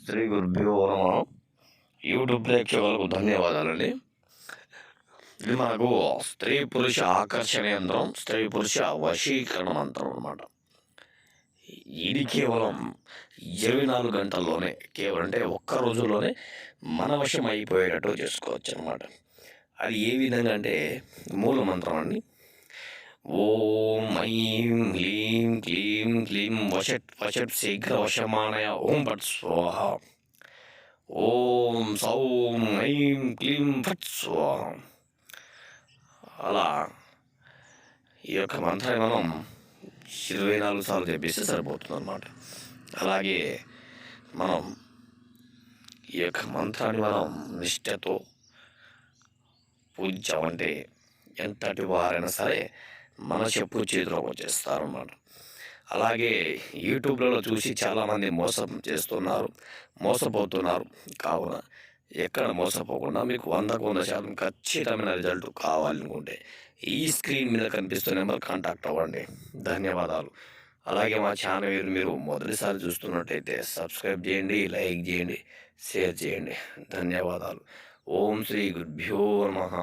శ్రీ గురుభ్యో నమ. యూట్యూబ్ ప్రేక్షకులకు ధన్యవాదాలండి. ఇది మనకు స్త్రీ పురుష ఆకర్షణ యంత్రం, స్త్రీ పురుష వశీకరణ మంత్రం అనమాట. ఇది కేవలం 24 గంటల్లోనే, కేవలం అంటే ఒక్క రోజుల్లోనే మన వశం అయిపోయేటట్టు చేసుకోవచ్చు అనమాట. అది ఏ విధంగా అంటే మూల మంత్రం అండి. ఓం ఐం హ్లీం క్లీం క్లీం వషట్ వషట్ శీఘ్ర వశమానయ ఓం భట్ స్వాహ. ఓం సౌం ఐం క్లీం ఫట్ స్వాహ. అలా ఈ యొక్క మంత్రాన్ని మనం 24 సార్లు చెప్పేస్తే సరిపోతుంది అన్నమాట. అలాగే మనం ఈ యొక్క మంత్రాన్ని మనం నిష్ఠతో పూజించామంటే ఎంతటి వారైనా సరే మన చెప్పు చేతిలోకి వచ్చేస్తారన్నమాట. అలాగే యూట్యూబ్లలో చూసి చాలామంది మోసం చేస్తున్నారు, మోసపోతున్నారు. కావున ఎక్కడ మోసపోకుండా మీకు 100% ఖచ్చితమైన రిజల్ట్ కావాలనుకుంటే ఈ స్క్రీన్ మీద కనిపిస్తున్న నెంబర్ కాంటాక్ట్ అవ్వండి. ధన్యవాదాలు. అలాగే మా ఛానల్ మీరు మొదటిసారి చూస్తున్నట్టయితే సబ్స్క్రైబ్ చేయండి, లైక్ చేయండి, షేర్ చేయండి. ధన్యవాదాలు. ఓం శ్రీ గురుభ్యో నమః.